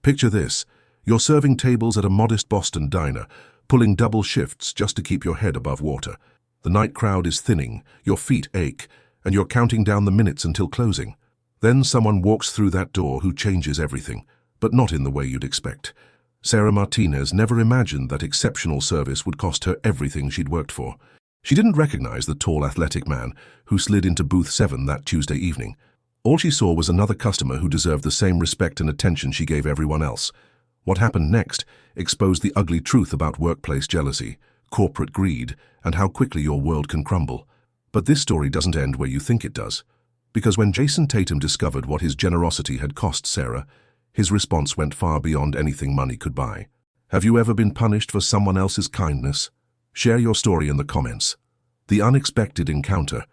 Picture this. You're serving tables at a modest Boston diner, pulling double shifts just to keep your head above water. The night crowd is thinning, your feet ache, and you're counting down the minutes until closing. Then someone walks through that door who changes everything, but not in the way you'd expect. Sarah Martinez never imagined that exceptional service would cost her everything she'd worked for. She didn't recognize the tall, athletic man who slid into booth 7 that Tuesday evening. All she saw was another customer who deserved the same respect and attention she gave everyone else. What happened next exposed the ugly truth about workplace jealousy, corporate greed, and how quickly your world can crumble. But this story doesn't end where you think it does. Because when Jason Tatum discovered what his generosity had cost Sarah, his response went far beyond anything money could buy. Have you ever been punished for someone else's kindness? Share your story in the comments. The unexpected encounter.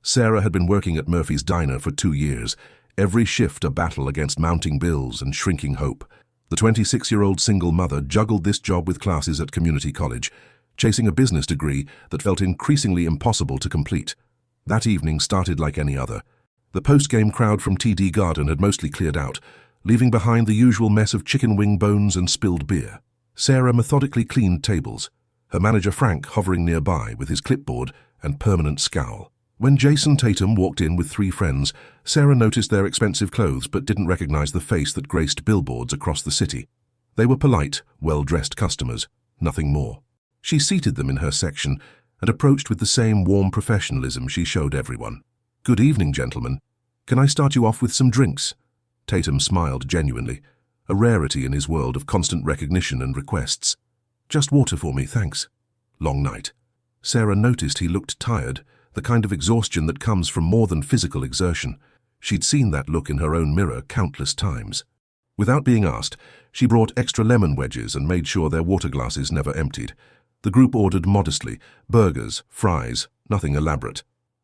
Sarah had been working at Murphy's Diner for 2 years, every shift a battle against mounting bills and shrinking hope. The 26-year-old single mother juggled this job with classes at community college, chasing a business degree that felt increasingly impossible to complete. That evening started like any other. The post-game crowd from TD Garden had mostly cleared out, leaving behind the usual mess of chicken wing bones and spilled beer. Sarah methodically cleaned tables, her manager Frank hovering nearby with his clipboard and permanent scowl. When Jason Tatum walked in with 3 friends, Sarah noticed their expensive clothes but didn't recognize the face that graced billboards across the city. They were polite, well-dressed customers, nothing more. She seated them in her section and approached with the same warm professionalism she showed everyone. "Good evening, gentlemen. Can I start you off with some drinks?" Tatum smiled genuinely, a rarity in his world of constant recognition and requests. "Just water for me, thanks." Long night. Sarah noticed he looked tired, the kind of exhaustion that comes from more than physical exertion. She'd seen that look in her own mirror countless times. Without being asked, she brought extra lemon wedges and made sure their water glasses never emptied. The group ordered modestly, burgers, fries, nothing elaborate.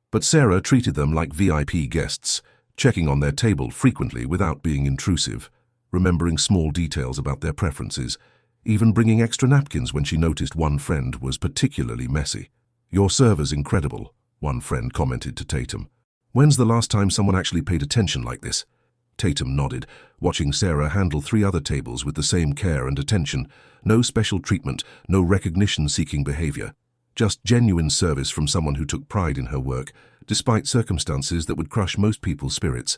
But Sarah treated them like VIP guests, checking on their table frequently without being intrusive, remembering small details about their preferences, even bringing extra napkins when she noticed one friend was particularly messy. "Your server's incredible," one friend commented to Tatum. "When's the last time someone actually paid attention like this?" Tatum nodded, watching Sarah handle 3 other tables with the same care and attention. No special treatment, no recognition-seeking behavior. Just genuine service from someone who took pride in her work, despite circumstances that would crush most people's spirits.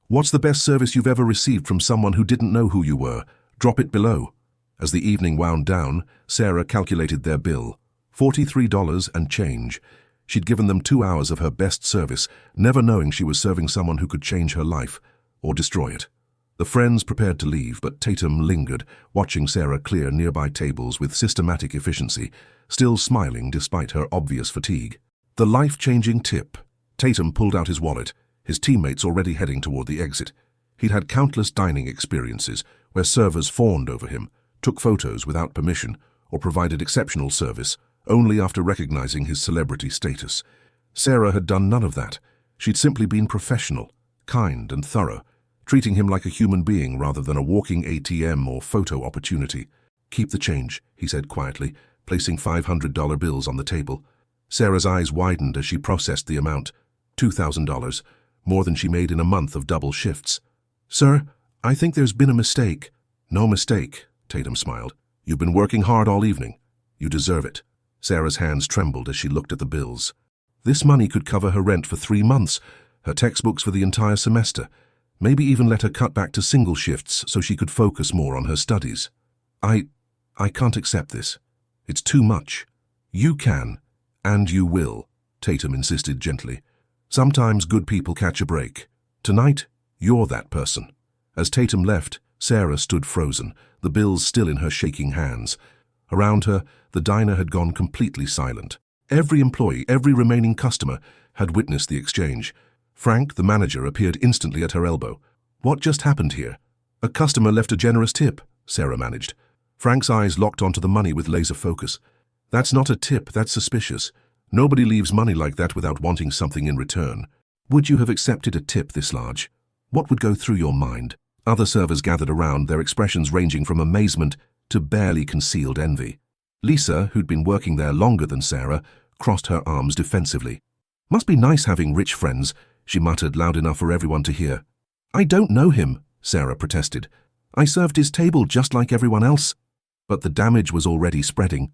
"What's the best service you've ever received from someone who didn't know who you were? Drop it below." As the evening wound down, Sarah calculated their bill. $43 and change. She'd given them 2 hours of her best service, never knowing she was serving someone who could change her life, or destroy it. The friends prepared to leave, but Tatum lingered, watching Sarah clear nearby tables with systematic efficiency, still smiling despite her obvious fatigue. The life-changing tip. Tatum pulled out his wallet, his teammates already heading toward the exit. He'd had countless dining experiences where servers fawned over him, took photos without permission, or provided exceptional service only after recognizing his celebrity status. Sarah had done none of that. She'd simply been professional, kind and thorough, treating him like a human being rather than a walking ATM or photo opportunity. "Keep the change," he said quietly, placing $500 bills on the table. Sarah's eyes widened as she processed the amount. $2,000, more than she made in a month of double shifts. "Sir, I think there's been a mistake." "No mistake," Tatum smiled. "You've been working hard all evening. You deserve it." Sarah's hands trembled as she looked at the bills. This money could cover her rent for 3 months, her textbooks for the entire semester, maybe even let her cut back to single shifts so she could focus more on her studies. I can't accept this. It's too much." "You can, and you will," Tatum insisted gently. "Sometimes good people catch a break. Tonight, you're that person." As Tatum left, Sarah stood frozen, the bills still in her shaking hands. Around her, the diner had gone completely silent. Every employee, every remaining customer, had witnessed the exchange. Frank, the manager, appeared instantly at her elbow. "What just happened here?" "A customer left a generous tip," Sarah managed. Frank's eyes locked onto the money with laser focus. "That's not a tip, that's suspicious. Nobody leaves money like that without wanting something in return. Would you have accepted a tip this large? What would go through your mind?" Other servers gathered around, their expressions ranging from amazement to barely concealed envy. Lisa, who'd been working there longer than Sarah, crossed her arms defensively. "Must be nice having rich friends," she muttered loud enough for everyone to hear. "I don't know him," Sarah protested. I served his table just like everyone else. But the damage was already spreading.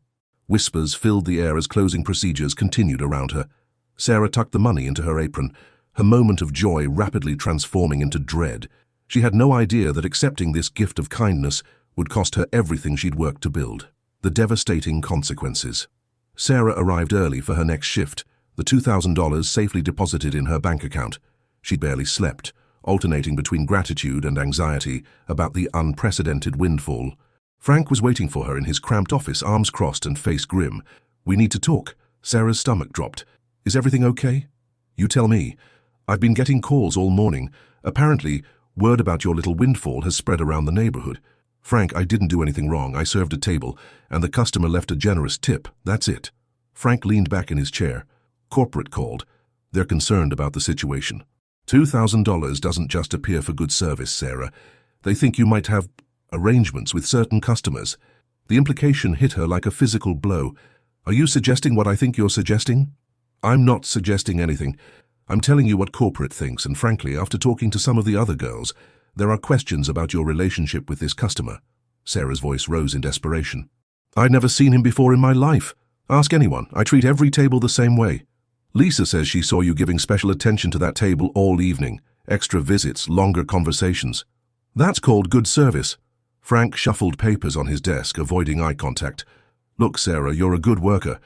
Whispers filled the air as closing procedures continued around her. Sarah tucked the money into her apron, her moment of joy rapidly transforming into dread. She had no idea that accepting this gift of kindness would cost her everything she'd worked to build. The devastating consequences. Sarah arrived early for her next shift, the $2,000 safely deposited in her bank account. She barely slept, alternating between gratitude and anxiety about the unprecedented windfall. Frank was waiting for her in his cramped office, arms crossed and face grim. "We need to talk." Sarah's stomach dropped. "Is everything okay?" "You tell me. I've been getting calls all morning. Apparently, word about your little windfall has spread around the neighborhood." "Frank, I didn't do anything wrong. I served a table, and the customer left a generous tip. That's it." Frank leaned back in his chair. "Corporate called. They're concerned about the situation. $2,000 doesn't just appear for good service, Sarah. They think you might have arrangements with certain customers." The implication hit her like a physical blow. "Are you suggesting what I think you're suggesting?" "I'm not suggesting anything. I'm telling you what corporate thinks, and frankly, after talking to some of the other girls, there are questions about your relationship with this customer." Sarah's voice rose in desperation. "I'd never seen him before in my life. Ask anyone. I treat every table the same way. Lisa says she saw you giving special attention to that table all evening. Extra visits, longer conversations. That's called good service." Frank shuffled papers on his desk, avoiding eye contact. "Look, Sarah, you're a good worker,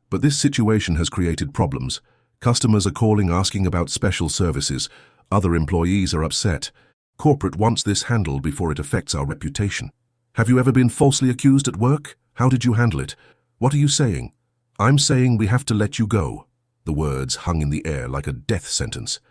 but this situation has created problems. Customers are calling asking about special services. Other employees are upset. Corporate wants this handled before it affects our reputation. Have you ever been falsely accused at work? How did you handle it? What are you saying?" "I'm saying we have to let you go." The words hung in the air like a death sentence.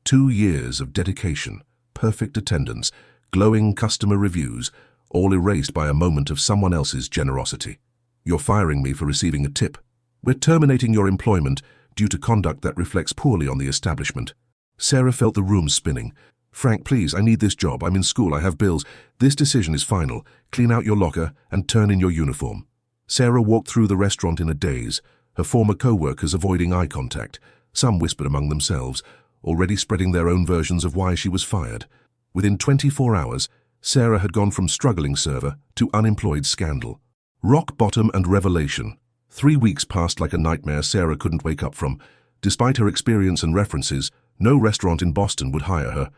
2 years of dedication, perfect attendance, glowing customer reviews, all erased by a moment of someone else's generosity. "You're firing me for receiving a tip. We're terminating your employment due to conduct that reflects poorly on the establishment." Sarah felt the room spinning. "Frank, please, I need this job. I'm in school, I have bills. This decision is final. Clean out your locker and turn in your uniform." Sarah walked through the restaurant in a daze, her former co-workers avoiding eye contact. Some whispered among themselves, already spreading their own versions of why she was fired. Within 24 hours, Sarah had gone from struggling server to unemployed scandal. Rock bottom and revelation. 3 weeks passed like a nightmare Sarah couldn't wake up from. Despite her experience and references, no restaurant in Boston would hire her.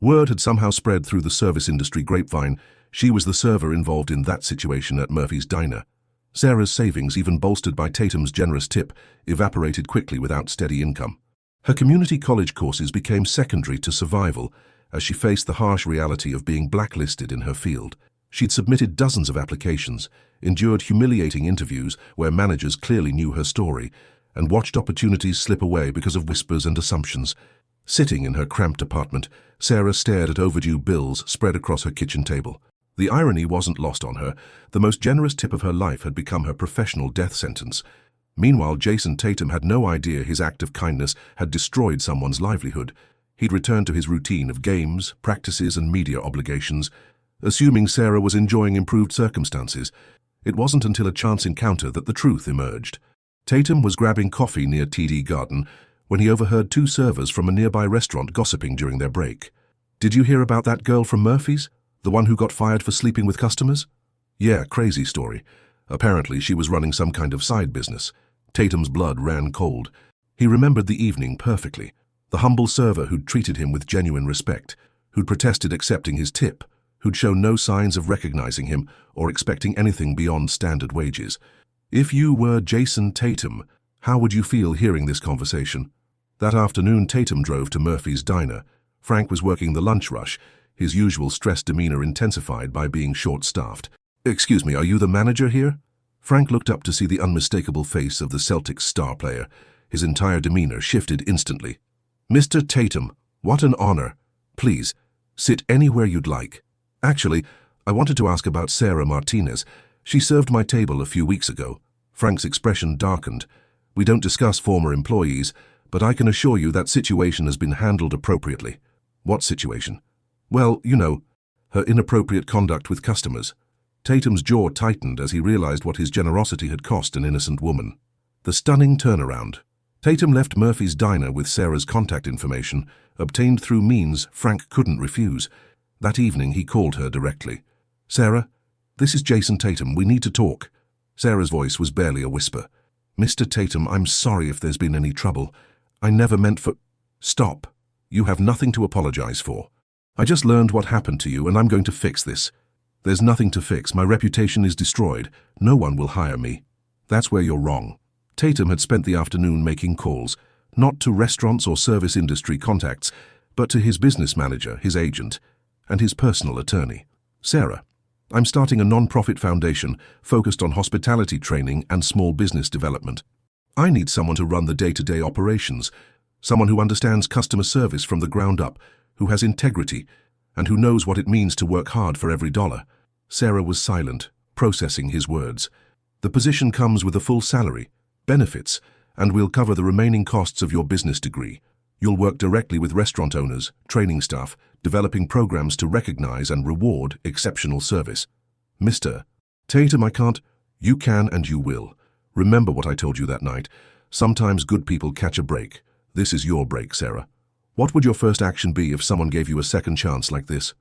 Word had somehow spread through the service industry grapevine. She was the server involved in that situation at Murphy's Diner. Sarah's savings, even bolstered by Tatum's generous tip, evaporated quickly without steady income. Her community college courses became secondary to survival as she faced the harsh reality of being blacklisted in her field. She'd submitted dozens of applications, endured humiliating interviews where managers clearly knew her story, and watched opportunities slip away because of whispers and assumptions. Sitting in her cramped apartment, Sarah stared at overdue bills spread across her kitchen table. The irony wasn't lost on her. The most generous tip of her life had become her professional death sentence. Meanwhile, Jason Tatum had no idea his act of kindness had destroyed someone's livelihood. He'd returned to his routine of games, practices, and media obligations, assuming Sarah was enjoying improved circumstances. It wasn't until a chance encounter that the truth emerged. Tatum was grabbing coffee near TD Garden when he overheard 2 servers from a nearby restaurant gossiping during their break. "Did you hear about that girl from Murphy's? The one who got fired for sleeping with customers?" "Yeah, crazy story. Apparently she was running some kind of side business." Tatum's blood ran cold. He remembered the evening perfectly. The humble server who'd treated him with genuine respect, who'd protested accepting his tip, who'd shown no signs of recognizing him or expecting anything beyond standard wages. If you were Jason Tatum, how would you feel hearing this conversation? That afternoon, Tatum drove to Murphy's Diner. Frank was working the lunch rush, his usual stressed demeanor intensified by being short-staffed. "Excuse me, are you the manager here?" Frank looked up to see the unmistakable face of the Celtics star player. His entire demeanor shifted instantly. "Mr. Tatum, what an honor. Please, sit anywhere you'd like. Actually, I wanted to ask about Sarah Martinez. She served my table a few weeks ago." Frank's expression darkened. "We don't discuss former employees, but I can assure you that situation has been handled appropriately." "What situation?" "Well, you know, her inappropriate conduct with customers." Tatum's jaw tightened as he realized what his generosity had cost an innocent woman. The stunning turnaround. Tatum left Murphy's Diner with Sarah's contact information, obtained through means Frank couldn't refuse. That evening he called her directly. Sarah, this is Jason Tatum. We need to talk. Sarah's voice was barely a whisper. Mr. Tatum, I'm sorry if there's been any trouble. I never meant for... Stop. You have nothing to apologize for. I just learned what happened to you and I'm going to fix this. There's nothing to fix. My reputation is destroyed. No one will hire me. That's where you're wrong. Tatum had spent the afternoon making calls, not to restaurants or service industry contacts, but to his business manager, his agent, and his personal attorney. Sarah, I'm starting a non-profit foundation focused on hospitality training and small business development. I need someone to run the day-to-day operations, someone who understands customer service from the ground up, who has integrity, and who knows what it means to work hard for every dollar. Sarah was silent, processing his words. The position comes with a full salary, benefits, and we'll cover the remaining costs of your business degree. You'll work directly with restaurant owners, training staff, developing programs to recognize and reward exceptional service. Mr. Tatum, I can't. You can and you will. Remember what I told you that night. Sometimes good people catch a break. This is your break, Sarah. What would your first action be if someone gave you a second chance like this?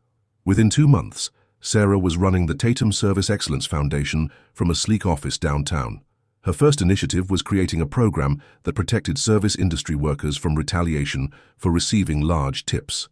Within 2 months, Sarah was running the Tatum Service Excellence Foundation from a sleek office downtown. Her first initiative was creating a program that protected service industry workers from retaliation for receiving large tips.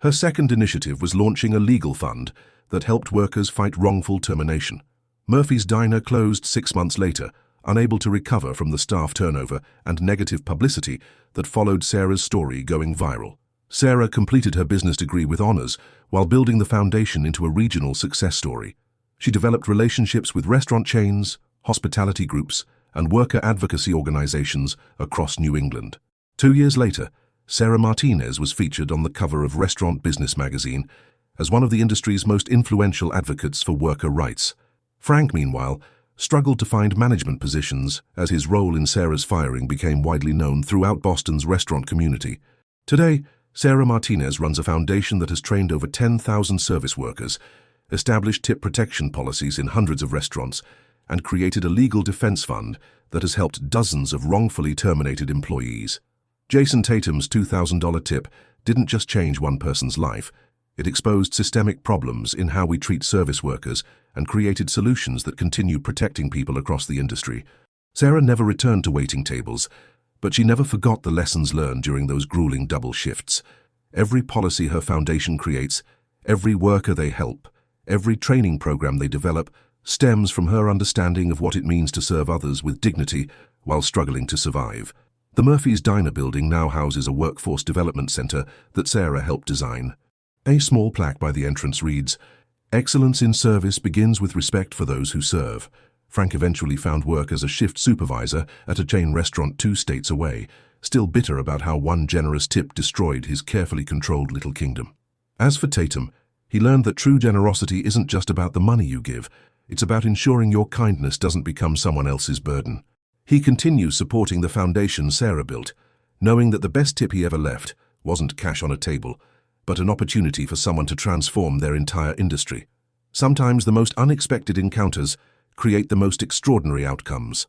Her second initiative was launching a legal fund that helped workers fight wrongful termination. Murphy's Diner closed 6 months later, unable to recover from the staff turnover and negative publicity that followed Sarah's story going viral. Sarah completed her business degree with honors while building the foundation into a regional success story. She developed relationships with restaurant chains, hospitality groups, and worker advocacy organizations across New England. 2 years later, Sarah Martinez was featured on the cover of Restaurant Business magazine as one of the industry's most influential advocates for worker rights. Frank, meanwhile, struggled to find management positions as his role in Sarah's firing became widely known throughout Boston's restaurant community. Today, Sarah Martinez runs a foundation that has trained over 10,000 service workers, established tip protection policies in hundreds of restaurants, and created a legal defense fund that has helped dozens of wrongfully terminated employees. Jason Tatum's $2,000 tip didn't just change one person's life. It exposed systemic problems in how we treat service workers and created solutions that continue protecting people across the industry. Sarah never returned to waiting tables, but she never forgot the lessons learned during those grueling double shifts. Every policy her foundation creates, every worker they help, every training program they develop, stems from her understanding of what it means to serve others with dignity while struggling to survive. The Murphy's Diner building now houses a workforce development center that Sarah helped design. A small plaque by the entrance reads, "Excellence in service begins with respect for those who serve." Frank eventually found work as a shift supervisor at a chain restaurant 2 states away, still bitter about how one generous tip destroyed his carefully controlled little kingdom. As for Tatum, he learned that true generosity isn't just about the money you give, it's about ensuring your kindness doesn't become someone else's burden. He continues supporting the foundation Sarah built, knowing that the best tip he ever left wasn't cash on a table, but an opportunity for someone to transform their entire industry. Sometimes the most unexpected encounters create the most extraordinary outcomes.